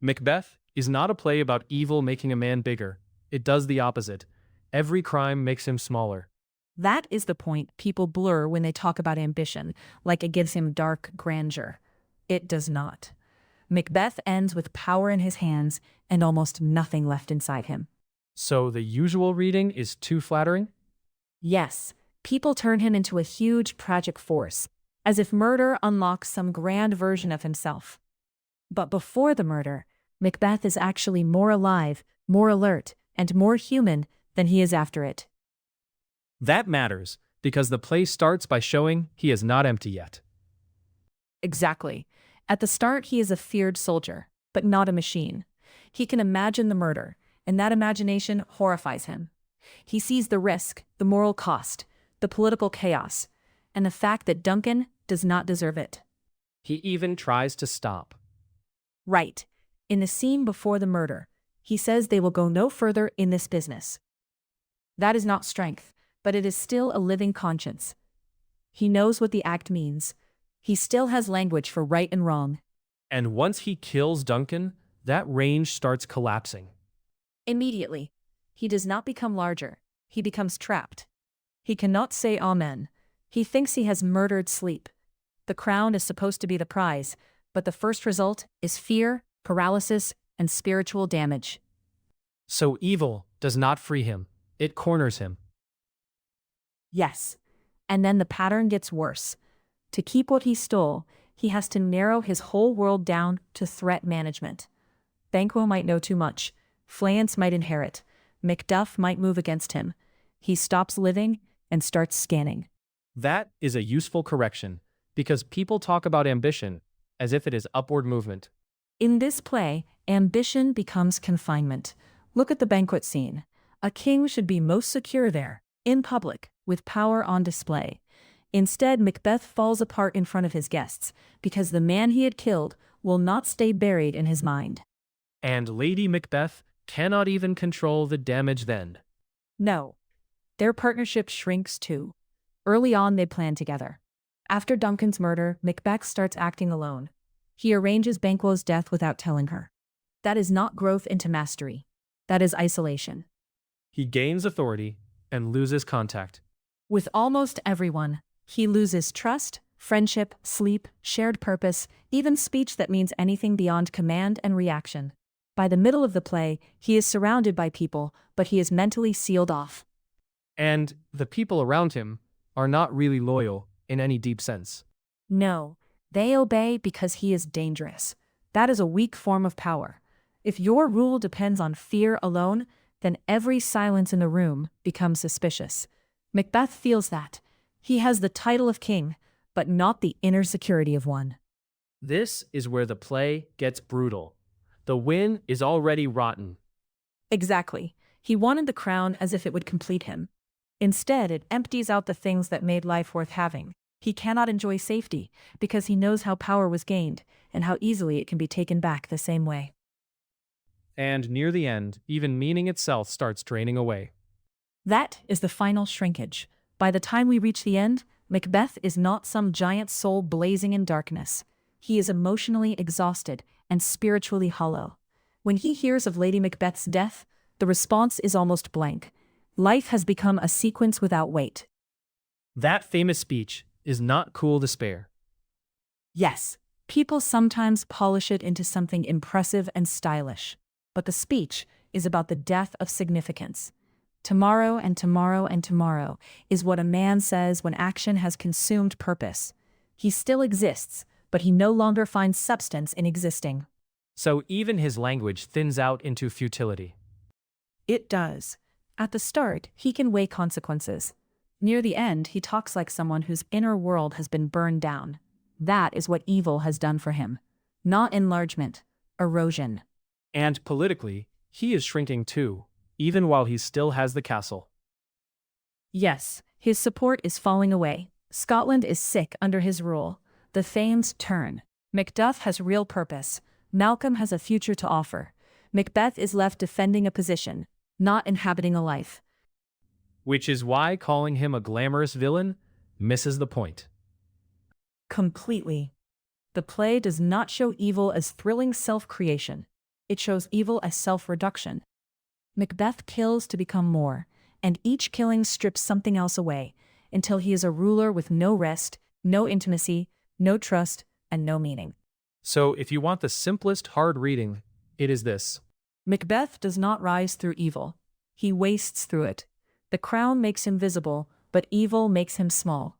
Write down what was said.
Macbeth is not a play about evil making a man bigger. It does the opposite. Every crime makes him smaller. That is the point people blur when they talk about ambition, like it gives him dark grandeur. It does not. Macbeth ends with power in his hands and almost nothing left inside him. So the usual reading is too flattering? Yes, people turn him into a huge tragic force, as if murder unlocks some grand version of himself. But before the murder, Macbeth is actually more alive, more alert, and more human than he is after it. That matters, because the play starts by showing he is not empty yet. Exactly. At the start, he is a feared soldier, but not a machine. He can imagine the murder, and that imagination horrifies him. He sees the risk, the moral cost, the political chaos, and the fact that Duncan does not deserve it. He even tries to stop. Right. In the scene before the murder, he says they will go no further in this business. That is not strength, but it is still a living conscience. He knows what the act means. He still has language for right and wrong. And once he kills Duncan, that range starts collapsing. Immediately, he does not become larger. He becomes trapped. He cannot say amen. He thinks he has murdered sleep. The crown is supposed to be the prize, but the first result is fear, paralysis, and spiritual damage. So evil does not free him. It corners him. Yes. And then the pattern gets worse. To keep what he stole, he has to narrow his whole world down to threat management. Banquo might know too much. Fleance might inherit. Macduff might move against him. He stops living and starts scanning. That is a useful correction, because people talk about ambition as if it is upward movement. In this play, ambition becomes confinement. Look at the banquet scene. A king should be most secure there, in public, with power on display. Instead, Macbeth falls apart in front of his guests, because the man he had killed will not stay buried in his mind. And Lady Macbeth cannot even control the damage then. No. Their partnership shrinks too. Early on, they plan together. After Duncan's murder, Macbeth starts acting alone. He arranges Banquo's death without telling her. That is not growth into mastery. That is isolation. He gains authority and loses contact. With almost everyone, he loses trust, friendship, sleep, shared purpose, even speech that means anything beyond command and reaction. By the middle of the play, he is surrounded by people, but he is mentally sealed off. And the people around him are not really loyal in any deep sense. No, they obey because he is dangerous. That is a weak form of power. If your rule depends on fear alone, then every silence in the room becomes suspicious. Macbeth feels that. He has the title of king, but not the inner security of one. This is where the play gets brutal. The win is already rotten. Exactly. He wanted the crown as if it would complete him. Instead, it empties out the things that made life worth having. He cannot enjoy safety, because he knows how power was gained, and how easily it can be taken back the same way. And near the end, even meaning itself starts draining away. That is the final shrinkage. By the time we reach the end, Macbeth is not some giant soul blazing in darkness. He is emotionally exhausted and spiritually hollow. When he hears of Lady Macbeth's death, the response is almost blank. Life has become a sequence without weight. That famous speech is not cool to spare. Yes, people sometimes polish it into something impressive and stylish. But the speech is about the death of significance. Tomorrow and tomorrow and tomorrow is what a man says when action has consumed purpose. He still exists, but he no longer finds substance in existing. So even his language thins out into futility. It does. At the start, he can weigh consequences. Near the end, he talks like someone whose inner world has been burned down. That is what evil has done for him. Not enlargement, erosion. And politically, he is shrinking too, even while he still has the castle. Yes, his support is falling away. Scotland is sick under his rule. The Thames turn. Macduff has real purpose. Malcolm has a future to offer. Macbeth is left defending a position, not inhabiting a life. Which is why calling him a glamorous villain misses the point. Completely. The play does not show evil as thrilling self-creation. It shows evil as self-reduction. Macbeth kills to become more, and each killing strips something else away, until he is a ruler with no rest, no intimacy, no trust, and no meaning. So, if you want the simplest hard reading, it is this. Macbeth does not rise through evil. He wastes through it. The crown makes him visible, but evil makes him small.